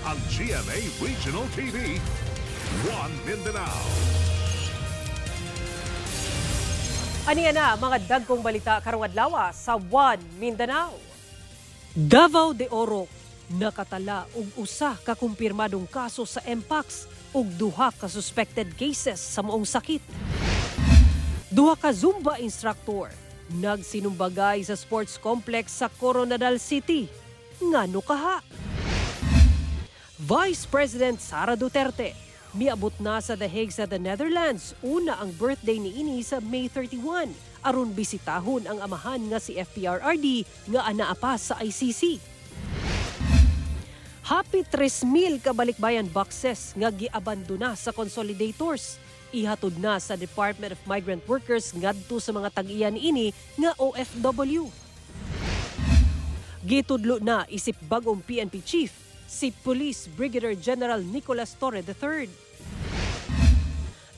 ang GMA Regional TV, One Mindanao. Aniya na mga dagkong balita karong adlaw sa One Mindanao. Davao de Oro nakatala og usa ka kumpirmadong kaso sa Mpox ug duha ka suspected cases sa maong sakit. Duha ka Zumba instructor nagsinumbagay sa sports complex sa Coronadal City. Ngano kaha? Vice President Sara Duterte miabot na sa The Hague sa the Netherlands. Una ang birthday ni ini sa May 31 aron bisitahon ang amahan nga si FPRRD nga anaa pa sa ICC. Happy 3,000 ka balikbayan boxes nga giabandona sa consolidators. Ihatod na sa Department of Migrant Workers ngadto sa mga tag-iya niini nga OFW. Gitudlo na isip bagong PNP chief si Police Brigadier General Nicolas Torre III.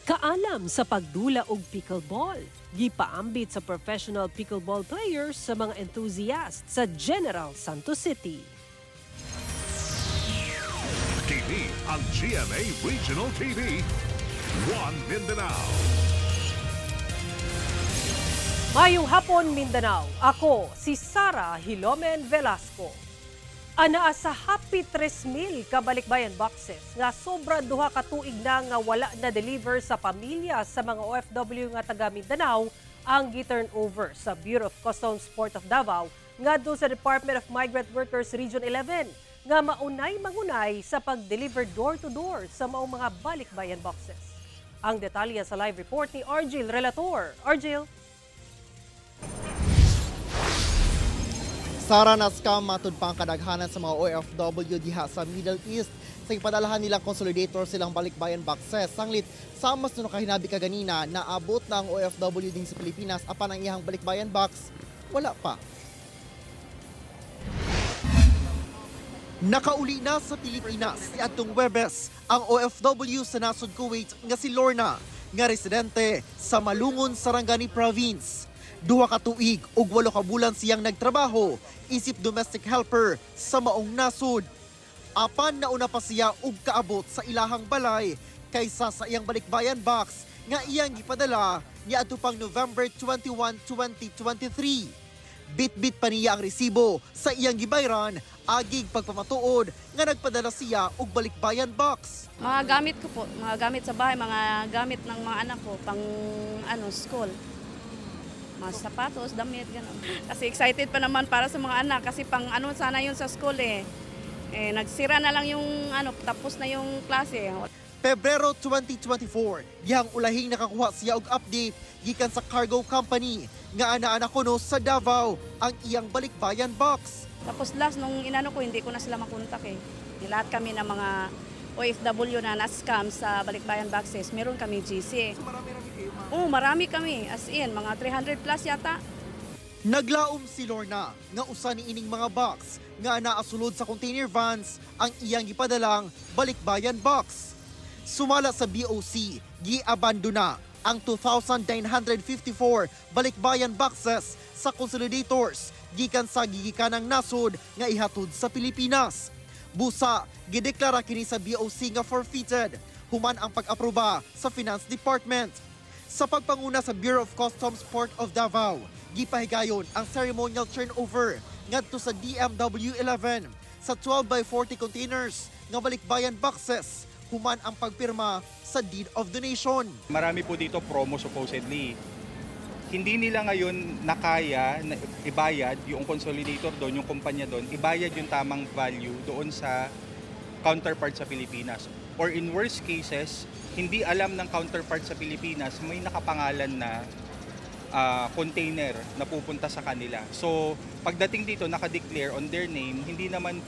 Kaalam sa pagdula og pickleball, gipaambit sa professional pickleball players sa mga enthusiasts sa General Santos City. Kini ang GMA Regional TV, One Mindanao. Mayong hapon Mindanao, ako si Sara Hilomen Velasco. Anaa sa Happy 3,000 ka balikbayan boxes nga sobra duha ka tuig na nga wala na deliver sa pamilya sa mga OFW nga taga Mindanao ang gi-turn over sa Bureau of Customs Port of Davao ngadto sa Department of Migrant Workers Region 11 nga mangunay sa pag-deliver door-to-door sa maong mga balikbayan boxes. Ang detalye sa live report ni Argil Relator. Argil. Sara, naskam matud pa ang kadaghanan sa mga OFW diha sa Middle East sa ipadalahan nilang consolidator silang balikbayan boxes. Sanglit, sa mas no kahinabi kaganina, naabot na ang OFW din sa Pilipinas apan ang iyang balikbayan box, wala pa. Nakauli na sa Pilipinas si atong Webes ang OFW sa nasod Kuwait nga si Lorna, nga residente sa Malungon, Sarangani Province. Duha ka tuig ug 8 ka bulan siyang nagtrabaho isip domestic helper sa maong nasod. Apan nauna pa siya og kaabot sa ilahang balay kaysa sa iyang balikbayan box nga iyang gipadala niadto pang November 21, 2023. Bit-bit pa niya ang resibo sa iyang gibayran agig pagpamatuod nga nagpadala siya og balikbayan box. Mga gamit ko po, mga gamit sa bahay, mga gamit ng mga anak ko pang school. Mga sapatos, damit, gano'n. Kasi excited pa naman para sa mga anak kasi pang sana yun sa school eh. Nagsira na lang yung tapos na yung klase. Pebrero 2024, dihang ulahing nakakuha siya og update gikan sa cargo company nga ana-ana kuno sa Davao ang iyang balikbayan box. Tapos last nung ko, hindi ko na sila makontak eh. Lahat kami ng mga OFW na na-scam sa balikbayan boxes, meron kami GC. So marami-rami kayo? Oo, marami kami. As in, mga 300 plus yata. Naglaom si Lorna nga usa ni ining mga box nga naasulod sa container vans ang iyang gipadalang balikbayan box. Sumala sa BOC, giabandona ang 2,954 balikbayan boxes sa consolidators gikan sa gigikanang nasod nga ihatod sa Pilipinas. Busa, gideklara kini sa BOC nga forfeited, human ang pag-aproba sa Finance Department. Sa pagpanguna sa Bureau of Customs Port of Davao, gipahigayon ang ceremonial turnover ngadto sa DMW-11 sa 12x40 containers nga balikbayan boxes, human ang pagpirma sa Deed of Donation. Marami po dito promo supposedly. Hindi nila ngayon nakaya na ibayad yung consolidator doon, yung kumpanya doon, ibayad yung tamang value doon sa counterpart sa Pilipinas. Or in worst cases, hindi alam ng counterpart sa Pilipinas may nakapangalan na container na pupunta sa kanila. So pagdating dito, nakadeclare on their name, hindi naman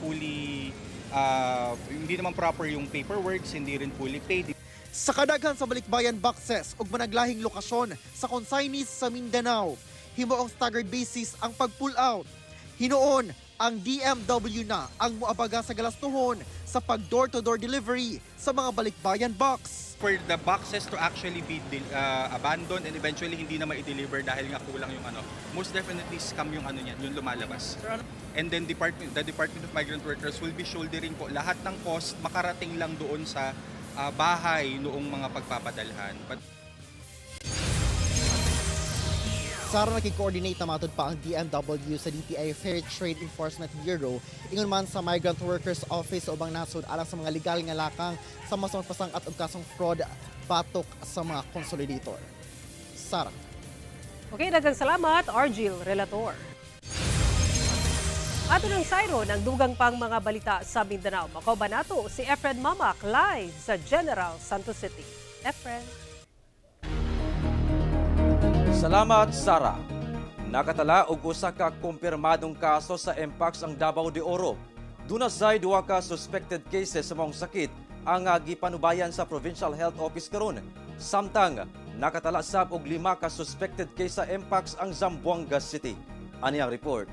proper yung paperwork, hindi rin fully paid. Sa kadaghan sa balikbayan boxes ug managlahing lokasyon sa consignees sa Mindanao, himuong staggered basis ang pag-pull out. Hinoon, ang DMW na ang muabaga sa galastuhon sa pag-door-to-door delivery sa mga balikbayan box. For the boxes to actually be abandoned and eventually hindi na ma-deliver dahil nga kulang yung most definitely scam yung niyan, yung lumalabas. And then the Department of Migrant Workers will be shouldering po lahat ng cost makarating lang doon sa bahay noong mga pagpapadalhan. Sara, nakikoordinate na matod pa ang DMW sa DTI Fair Trade Enforcement Bureau ingon man sa Migrant Workers Office sa ubang nasod alang sa mga legal nga lakang sa masong pasangat og kasong fraud batok sa mga consolidator. Sara. Okay, daghang salamat, Argil Relator. Ato ng Sairo ng dugang pang mga balita sa Mindanao. Makoba nato si Efren Mamak live sa General Santos City. Efren. Salamat, Sara. Nakatala og usa ka kumpirmadong kaso sa Mpox ang Davao de Oro. Dunay duha ka suspected cases sa maong sakit ang gipanubayan sa Provincial Health Office karon. Samtang nakatala sab og 5 ka suspected case sa Mpox ang Zamboanga City. Ani ang report.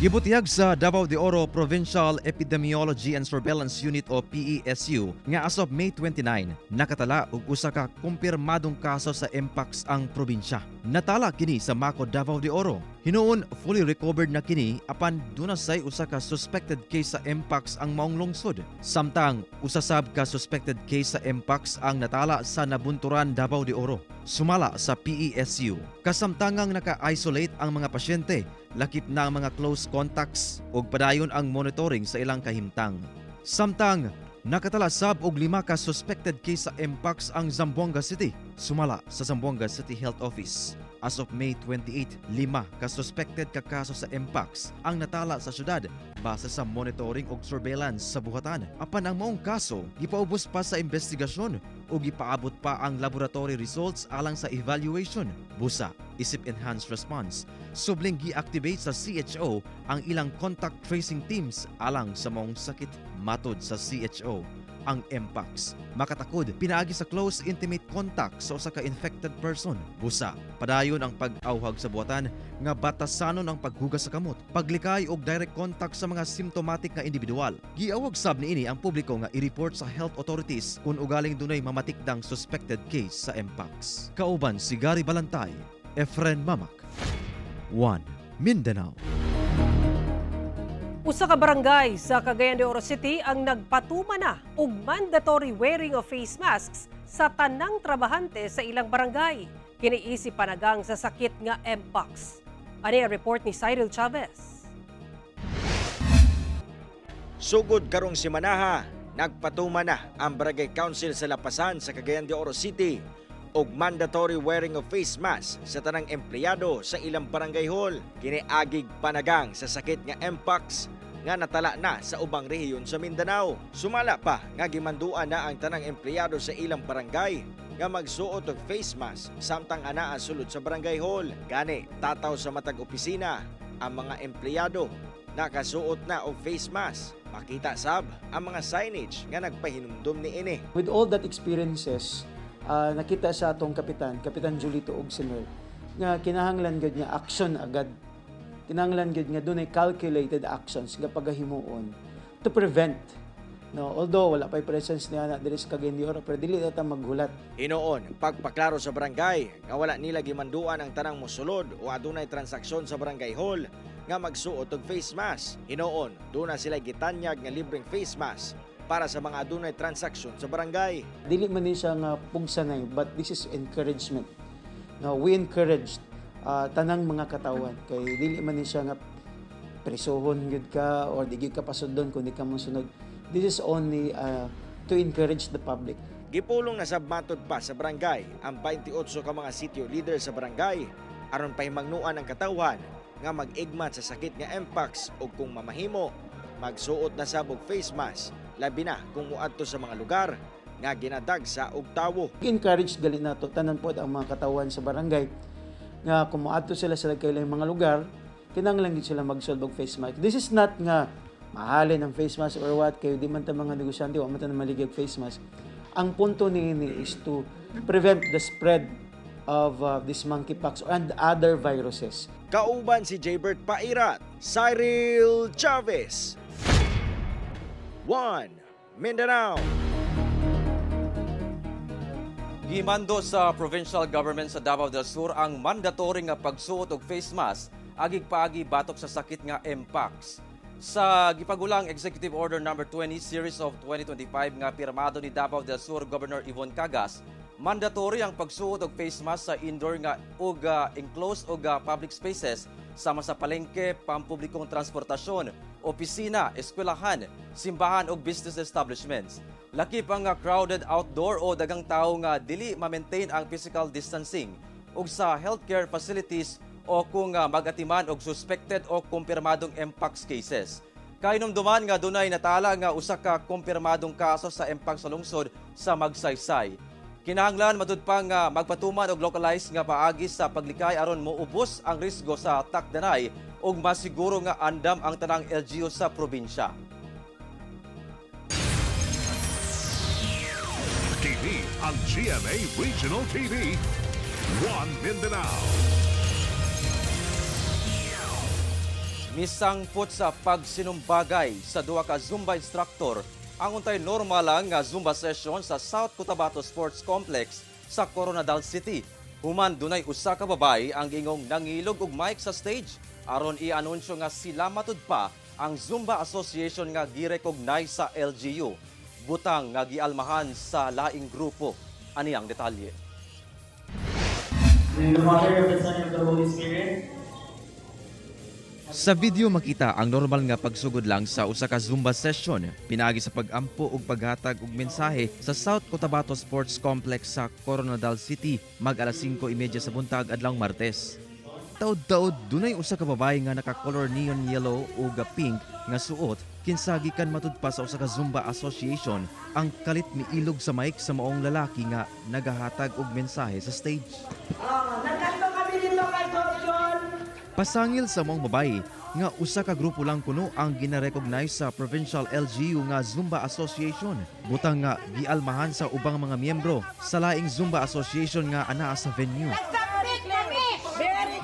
Gibutihag sa Davao de Oro Provincial Epidemiology and Surveillance Unit o PESU nga as of May 29, nakatala og usa ka kumpirmadong kaso sa Mpox ang probinsya. Natala kini sa Mako, Davao de Oro. Hinuon fully recovered na kini apan dunay usa ka suspected case sa Mpox ang maong lungsod. Samtang usa sab ka suspected case sa Mpox ang natala sa Nabunturan, Davao de Oro. Sumala sa PESU, kasamtangang naka-isolate ang mga pasyente, lakip na ang mga close contacts ug padayon ang monitoring sa ilang kahimtang. Samtang nakatala sab og 5 ka suspected case sa Mpox ang Zamboanga City. Sumala sa Zamboanga City Health Office. As of May 28, 5 ka suspected ka kaso sa Mpox ang natala sa syudad base sa monitoring ug surveillance sa buhatan. Apan ang maong kaso gipaubos pa sa investigasyon o gipaabot pa ang laboratory results alang sa evaluation. Busa, isip enhanced response. Subling gi-activate sa CHO ang ilang contact tracing teams alang sa maong sakit. Matod sa CHO, ang Mpox makatakod pinaagi sa close intimate contact sa usa ka infected person. Busa, padayon ang pag-awhag sa buhatan nga batasanon ang paghugas sa kamot, paglikay og direct contact sa mga symptomatic nga individual. Giawag sab niini ang publiko nga i-report sa health authorities kung ugaling dunay mamatikdang suspected case sa Mpox. Kauban si Gary Balantay, Efren Mamak, 1 Mindanao. Usa ka barangay sa Cagayan de Oro City ang nagpatuma na og mandatory wearing of face masks sa tanang trabahante sa ilang barangay. Kiniisip panagang sa sakit nga Mpox. Ani ang report ni Cyril Chavez. Sugod karong simanaha, nagpatuma na ang Barangay Council sa Lapasan sa Cagayan de Oro City og mandatory wearing of face mask sa tanang empleyado sa ilang barangay hall. Kiniagig panagang sa sakit nga Mpox nga natala na sa ubang rehiyon sa Mindanao. Sumala pa nga gimanduan na ang tanang empleyado sa ilang barangay nga magsuot og face mask samtang anaa sulod sa barangay hall. Gani tataw sa matag opisina ang mga empleyado nakasuot na og face mask. Makita sab ang mga signage nga nagpahinumdum niini. With all that experiences, nakita sa atong Kapitan Julito og Sr. nga kinahanglan gid nga action agad. Kinahanglan gid nga dunay calculated actions nga pagahimuon to prevent. No, although wala pay presence niya na diri sa Cagayan de Oro, pero dili ta maghulat. Hinoon, pagpaklaro sa barangay nga wala nila gimanduan ang tanang mosulod o adunay transaksyon sa barangay hall nga magsuot og face mask. Hinoon, duna sila gitanyag nga libreng face mask para sa mga adunay transaksyon sa barangay. Dili man ni siya nga pugsanay, but this is encouragement. No, we encouraged tanang mga katawan kay dili man ni siya nga presohon gyud ka or di gyud ka pasudon kun di ka mosunod. This is only to encourage the public. Gipulong na sabmatod pa sa barangay ang 28 ka mga sitio leader sa barangay aron pahimangnuan ang katawan nga mag-igmat sa sakit nga Mpox o kung mamahimo magsuot na sabog face mask labi na kung muadto sa mga lugar nga ginadagsa og tawo. Encourage gali nato tanan pod ang mga katawan sa barangay nga kung muadto sila sa kailang mga lugar kinahanglan gid sila magsulod og face mask. This is not nga mahalin ang face mask or what kayo di man ta mga negosyante wa man ta maligig face mask. Ang punto niini is to prevent the spread of this monkeypox and other viruses. Kauban si Jaybert Pairat, Cyril Chavez, 1 Mindanao. Gimando sa provincial government sa Davao del Sur ang mandatory nga pagsuot og face mask agig paagi batok sa sakit nga Mpox. Sa gipagulang Executive Order No. 20 Series of 2025 nga pirmado ni Davao del Sur Governor Yvonne Cagas, mandatory ang pagsuot og face mask sa indoor nga ug enclosed ug public spaces sama sa palengke, pampublikong transportasyon, opisina, eskwelahan, simbahan ug business establishments. Lakip ang crowded outdoor o dagang tawo nga dili ma-maintain ang physical distancing ug sa healthcare facilities o kung mag-atiman og suspected o kumpirmadong Mpox cases. Kainomduman nga dunay natala nga usa ka kumpirmadong kaso sa Mpox sa lungsod sa Magsaysay. Kinahanglan matud pa nga magpatuman og localized nga paagi sa paglikay aron moubos ang risgo sa takdanay ug masiguro nga andam ang tanang LGU sa probinsya. TV ang GMA Regional TV 1 Mindanao. Misangpot sa pagsinumbagay sa duha ka Zumba instructor ang untay normal lang nga Zumba session sa South Cotabato Sports Complex sa Coronadal City. Human dunay usa ka babae ang gingong nangilog og mic sa stage aron i-anunsyo nga sila matud pa ang Zumba Association nga gi-recognize sa LGU. Butang nga gialmahan sa laing grupo. Ani ang detalye. In the Father, of the Son, and of the Holy Spirit. Sa video makita ang normal nga pagsugod lang sa usa ka Zumba session pinaagi sa pag-ampo ug paghatag og mensahe sa South Cotabato Sports Complex sa Coronadal City mag-alas 5:30 sa buntag adlawng Martes. Taud-taud dunay usa ka babae nga naka-color neon yellow ug pink nga suot kinsa gikan matud pa sa usa ka Zumba Association ang kalit miilog sa mic sa maong lalaki nga nagahatag og mensahe sa stage. Nagkanto kami dito kay John. Pasangil sa mga babae nga usa ka grupo lang kuno ang gina-recognize sa Provincial LGU nga Zumba Association. Butang nga gialmahan sa ubang mga miyembro sa laing Zumba Association nga anaa sa venue.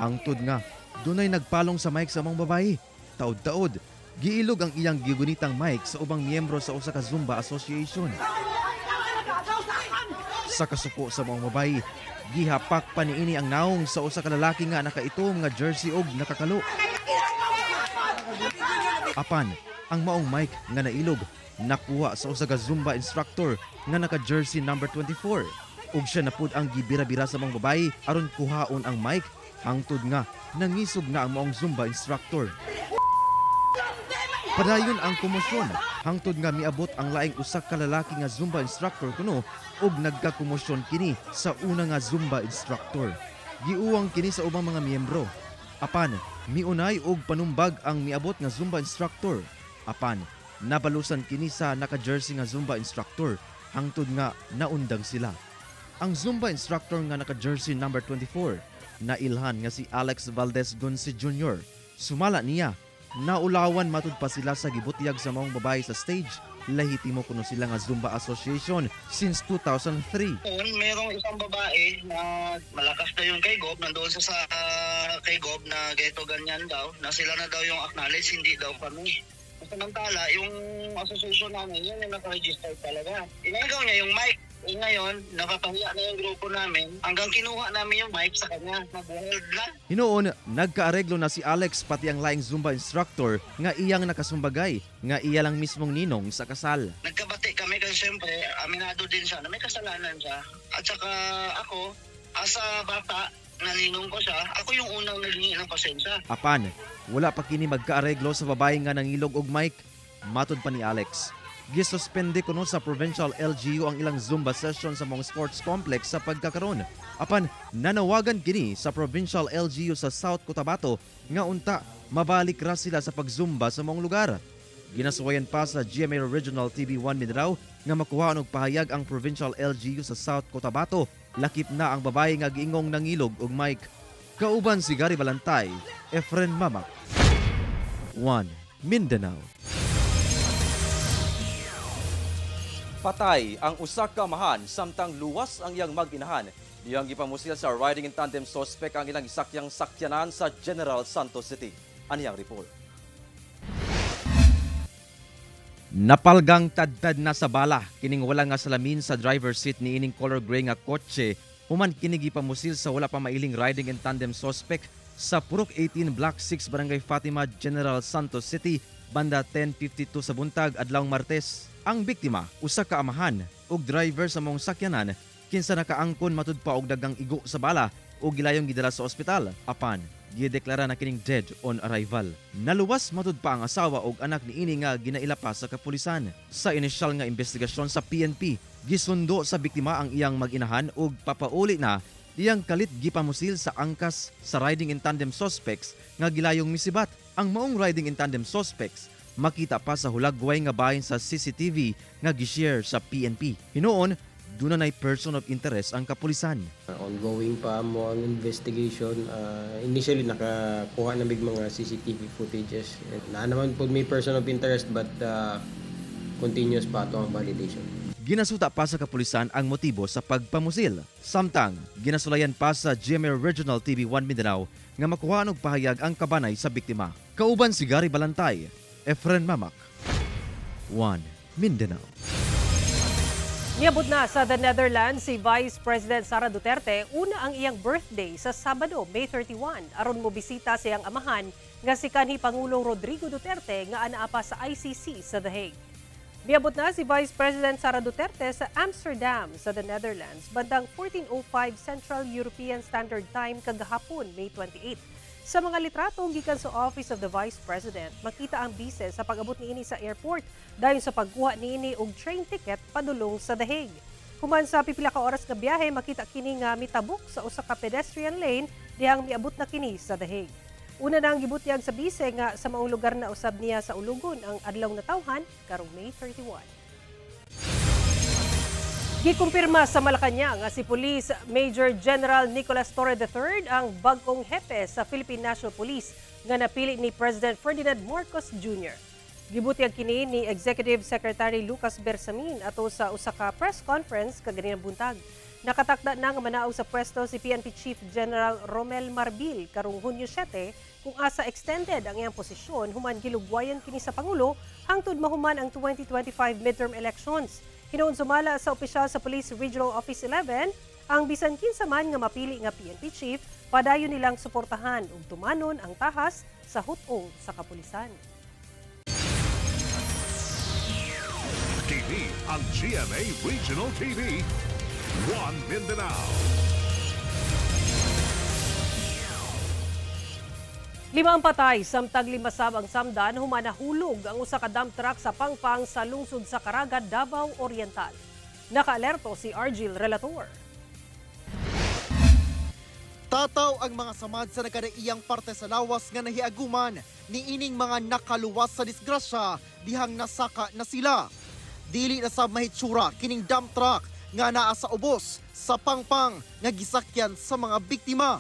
Hangtod nga dunay nagpalong sa mic sa mga babae. Taod-taod giilog ang iyang gigunitang mic sa ubang miyembro sa usa ka Zumba Association. Sa kasuko sa mga babae, gihapak pa niini ang naong sa usa ka lalaki nga nakaitom nga jersey og nakakalo. Apan, ang maong mic nga nailog nakuha sa usa ka Zumba instructor nga naka-jersey number 24. Ug siya napud ang gibira-bira sa mga babae aron kuhaon ang mic hangtod nga nangisog na ang maong Zumba instructor. Padayon ang komosyon hangtod nga miabot ang laing usa ka lalaki nga Zumba instructor kuno ug nagkakomosyon kini sa una nga Zumba instructor. Giuwang kini sa ubang mga miyembro. Apan miunay og panumbag ang miabot nga Zumba instructor. Apan nabalusan kini sa naka-jersey nga Zumba instructor hangtod nga naundang sila. Ang Zumba instructor nga naka-jersey number 24 na ilhan nga si Alex Valdez Gonce Jr. Sumala niya naulawan matud pa sila sa gibutyag sa maong babae sa stage. Lahitimo kuno sila nga Zumba Association since 2003. Merong isang babae na malakas na yung kay Gob, nandoon sa kay Gob na geto ganyan daw, na sila na daw yung acknowledge, hindi daw kami. Samantala, yung association namin, yun yung naka-register talaga. Inagaw niya yung mic. Ngayon, napapahiya na yung grupo namin hanggang kinuha namin yung mic sa kanya. Nag-hold na. Hinoon, nagkaareglo na si Alex pati ang laing Zumba instructor nga iyang nakasumbagay nga iya lang mismong ninong sa kasal. Nagkabati kami kasi syempre aminado din siya na may kasalanan siya. At saka ako, asa bata, naninong ko siya, ako yung unang naghingi ng pasensya. Apan, wala pa kini magkaareglo sa babae nga nangilog og mic. Matud pa ni Alex, gisuspende kuno sa Provincial LGU ang ilang Zumba session sa mga sports complex sa pagkakaron. Apan nanawagan kini sa Provincial LGU sa South Cotabato nga unta mabalik ra sila sa pagzumba sa mga lugar. Ginasuwayan pa sa GMA Regional TV 1 Mindanao nga makuha og pahayag ang Provincial LGU sa South Cotabato. Lakip na ang babae nga giingong nangilog og mic. Kauban si Gary Balantay, Efren Mamak, 1 Mindanao. Patay ang usa ka amahan samtang luwas ang iyang mag-inahan. Diyang gipamusil sa riding in tandem suspect ang ilang isakyang sakyanan sa General Santos City. Aniyang report. Napalgang tadtad na sa bala kining wala nga salamin sa driver's seat ni ining color gray nga kotse human kini gipamusil sa wala pa mailing riding in tandem suspect sa Purok 18 Block 6 Barangay Fatima, General Santos City, banda 10:52 sa buntag adlawng Martes. Ang biktima usa ka amahan ug driver sa mong sakyanan kinsa nakaangkon matud pa og daghang igo sa bala ug gilayong gidala sa ospital apan gideklara na kining dead on arrival. Naluwas matud pa ang asawa ug anak niini nga ginailapa sa kapulisan. Sa inisyal nga investigasyon sa PNP, gisundo sa biktima ang iyang mag-inahan ug papauli na diyang kalit gipamusil sa angkas sa riding in tandem suspects nga gilayong misibat. Ang maong riding in tandem suspects makita pa sa hulagway nga bahin sa CCTV nga gishare sa PNP. Hinuon, dunay person of interest ang kapulisan. Ongoing pa mo ang investigation. Initially nakakuha na mga CCTV footages. Na naman po may person of interest but continuous pa ito ang validation. Ginasuta pa sa kapulisan ang motibo sa pagpamusil. Samtang, ginasulayan pa sa GMA Regional TV 1 Mindanao nga makuha og pahayag ang kabanay sa biktima. Kauban si Gary Balantay, Efren Mamak, 1 Mindanao. Niabot na sa The Netherlands si Vice President Sara Duterte una ang iyang birthday sa Sabado, May 31. Aron mo bisita siyang amahan nga si kanhi Pangulong Rodrigo Duterte nga anaa pa sa ICC sa The Hague. Niabot na si Vice President Sara Duterte sa Amsterdam sa The Netherlands bandang 14:05 Central European Standard Time kagahapon, May 28. Sa mga litrato gikan sa Office of the Vice President, makita ang bise sa pag-abot niini sa airport dayon sa pagkuha niini og train ticket padulong sa The Hague. Human sa pipila ka oras nga biyahe, makita kini nga mitabok sa usa ka pedestrian lane dihang miabot na kini sa The Hague. Una nang gibutyag sa bise nga sa maong lugar na usab niya sa ulugon ang adlaw na tawhan karong May 31. Gikumpirma sa Malacanang nga si Police Major General Nicolas Torre III ang bag-ong hepe sa Philippine National Police nga napili ni President Ferdinand Marcos Jr. Gibutyag kini ni Executive Secretary Lucas Bersamin ato sa usa ka press conference kaganinang buntag. Nakatakda na nga manaog sa pwesto si PNP Chief General Romel Marbil karong Hunyo 7 kung asa extended ang iyang posisyon human gilugwayan kini sa Pangulo hangtod mahuman ang 2025 midterm elections. Hinuon sumala sa opisyal sa Police Regional Office 11, ang bisan kinsa man nga mapili nga PNP chief, padayon nilang suportahan ug tumanon ang tahas sa hutong sa kapulisan. TV ang GMA Regional TV 1 Mindanao. 5 ang patay, samtang 5 sab ang samdan, humanahulog ang usa ka dump truck sa Pangpang sa lungsod sa Caraga, Davao Oriental. Nakaalerto si Argil Relator. Tataw ang mga samad sa nagkadaiyang parte sa lawas nga nahiaguman ni ining mga nakaluwas sa disgrasya dihang nasaka na sila. Dili na sab mahitsura kining dump truck nga naa sa ubos sa Pangpang nga gisakyan sa mga biktima.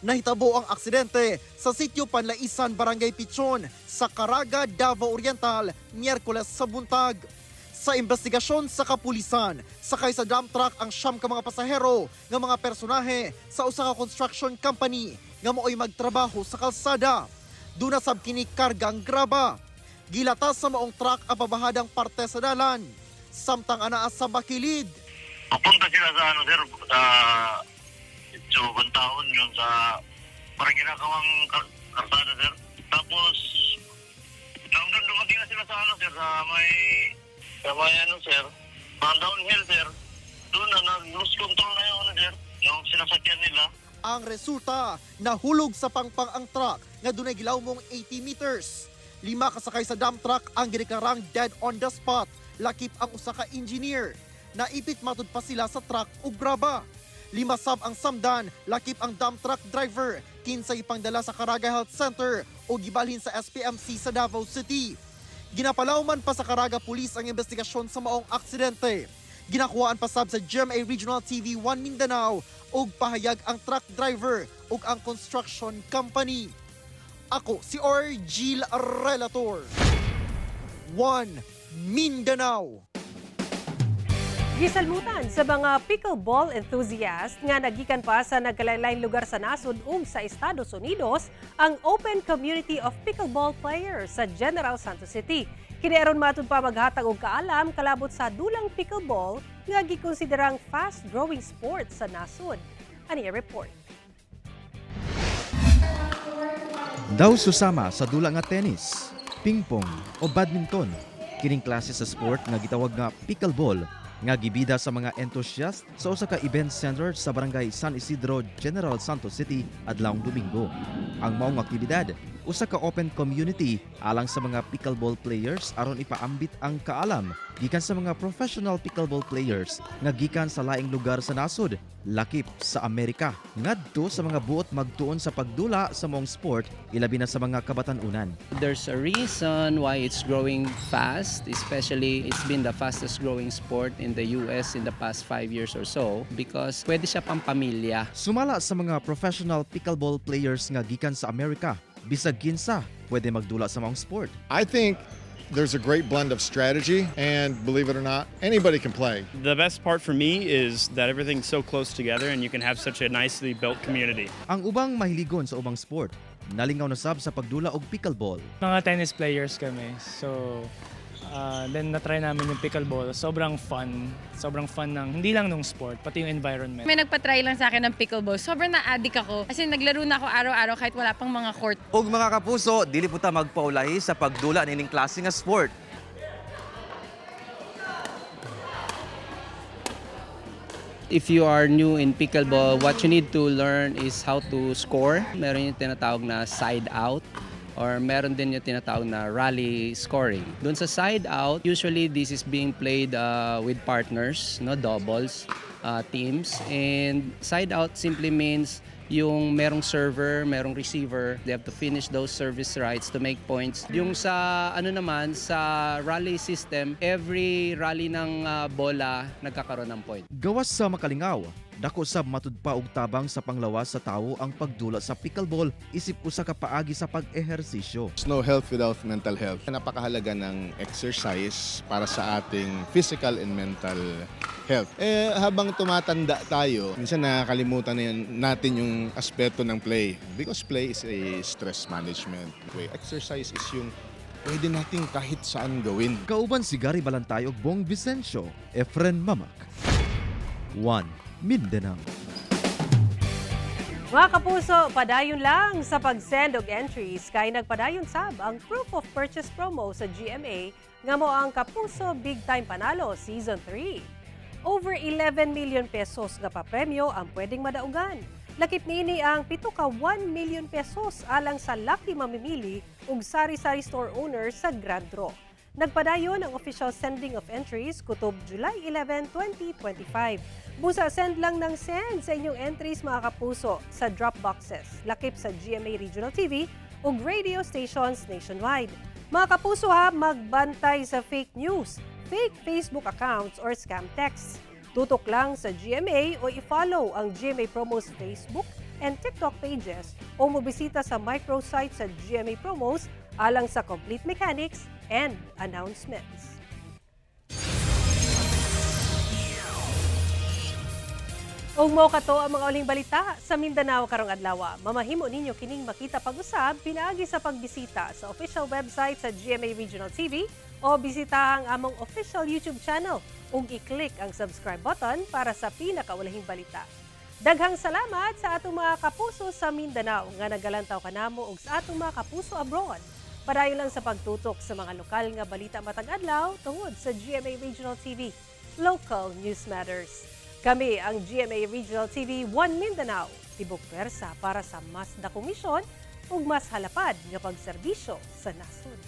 Nahitabo ang aksidente sa sitio Panlaisan, Barangay Pichon sa Caraga, Davao Oriental, Miyerkules sa buntag. Sa investigasyon sa kapulisan, sakay sa dump truck ang 9 ka mga pasahero nga mga personahe sa usa ka construction company nga mo'y magtrabaho sa kalsada. Duna sab kini kargang graba. Gilatas sa maong truck ang pabahadang parte sa dalan, samtang anaa sa bakilid. Papunta sila sa sir, so, taon yun sa parang ginagawang karsada, sir. Tapos, nang dumating na sila sa sir, sa may sir, downhill, sir. Doon na, nag-lose control na yung sir, yung sinasakyan nila. Ang resulta, nahulog sa Pangpang ang truck nga dunay gilawmong 80 meters. 5 kasakay sa dump truck ang gideklarang dead on the spot. Lakip ang usa ka engineer. Naipit matud pa sila sa truck ug graba. 5 sab ang samdan, lakip ang dump truck driver. 15 ipangdala sa Caraga Health Center o gibalhin sa SPMC sa Davao City. Ginapalawman pa sa Caraga Police ang investigasyon sa maong aksidente. Ginakuhaan pa sab sa GMA Regional TV 1 Mindanao og pahayag ang truck driver ug ang construction company. Ako si Argil Relator, 1 Mindanao. Gisalmutan sa mga pickleball enthusiast nga nagikan pa sa nagkalain-lain lugar sa nasod ug sa Estados Unidos ang Open Community of Pickleball Players sa General Santos City. Kini aron matud pa maghatag og kaalam kalabot sa dulang pickleball nga gikonsiderang fast-growing sport sa nasod. Ani report. Daw susama sa dula nga tennis, pingpong o badminton. Kining klase sa sport nga gitawag nga pickleball nga gibida sa mga entusiast sa usa ka event center sa barangay San Isidro, General Santos City adlawng Domingo. Ang maong aktibidad, usa ka open community alang sa mga pickleball players aron ipaambit ang kaalam gikan sa mga professional pickleball players nga gikan sa laing lugar sa nasod, lakip sa Amerika, ngadto sa mga buot magtuon sa pagdula sa maong sport, ilabi na sa mga kabatan-unan. There's a reason why it's growing fast, especially it's been the fastest growing sport in the US in the past 5 years or so because pwede siya pampamilya. Sumala sa mga professional pickleball players nga gikan sa Amerika, bisag kinsa pwede magdula sa maong sport. I think there's a great blend of strategy and, believe it or not, anybody can play. The best part for me is that everything's so close together and you can have such a nicely built community. Ang ubang mahiligon sa ubang sport, nalingaw na sab sa pagdula og pickleball. Mga tennis players kami. So then na-try namin yung pickleball. Sobrang fun ng hindi lang nung sport, pati yung environment. May nagpa-try lang sa akin ng pickleball. Sobrang na-addict ako. Kasi naglaro na ako araw-araw kahit wala pang mga court. Og mga kapuso, dili po ta magpaulahi sa pagdula nining klase nga sport. If you are new in pickleball, what you need to learn is how to score. Meron yung tinatawag na side out. Or meron din yung tinatawag na rally scoring. Doon sa side out, usually this is being played with partners, no, doubles, teams. And side out simply means yung merong server, merong receiver, they have to finish those service rights to make points. Yung sa ano naman, sa rally system, every rally ng bola nagkakaroon ng point. Gawas sa makalingaw, dako sab matudpa og tabang sa panglawas sa tawo ang pagdula sa pickleball isip usa ka paagi sa pag-ehersisyo. There's no health without mental health. Napakahalaga ng exercise para sa ating physical and mental health. Habang tumatanda tayo, minsan nakakalimutan na natin yung aspeto ng play. Because play is a stress management way. Exercise is yung pwede natin kahit saan gawin. Kauban si Gary Balantay ug Bong Vicencio, Efren Mamak. 1 Mindanao. Mga kapuso, padayon lang sa pag-send og entries kay nagpadayon sab ang proof of purchase promo sa GMA nga mo ang Kapuso Big Time Panalo Season 3. Over 11 million pesos nga papremyo ang pwedeng madaugan. Lakip niini ang 7 ka 1 million pesos alang sa lucky mamimili ug sari-sari store owner sa Grand Draw. Nagpadayon ang official sending of entries kutob July 11, 2025. Busa send lang ng send sa inyong entries mga kapuso sa drop boxes, lakip sa GMA Regional TV ug radio stations nationwide. Mga kapuso ha, magbantay sa fake news, fake Facebook accounts or scam texts. Tutok lang sa GMA o i-follow ang GMA Promos Facebook and TikTok pages o mobisita sa microsite sa GMA Promos alang sa complete mechanics and announcements. Og mo kato ang mga uling balita sa Mindanao karong adlaw. Mamahimo ninyo kining makita pag-usab pinaagi sa pagbisita sa official website sa GMA Regional TV o bisitahang among official YouTube channel ug i-click ang subscribe button para sa pinakaulahing balita. Daghang salamat sa atong mga kapuso sa Mindanao nga nagalantaw kanamo ug sa atong mga kapuso abroad. Padayon lang sa pagtutok sa mga lokal nga balita matag adlaw tungod sa GMA Regional TV. Local News Matters. Kami ang GMA Regional TV 1 Mindanao, tibok pwersa para sa mas dakong misyon ug mas halapad nga pagserbisyo sa nasod.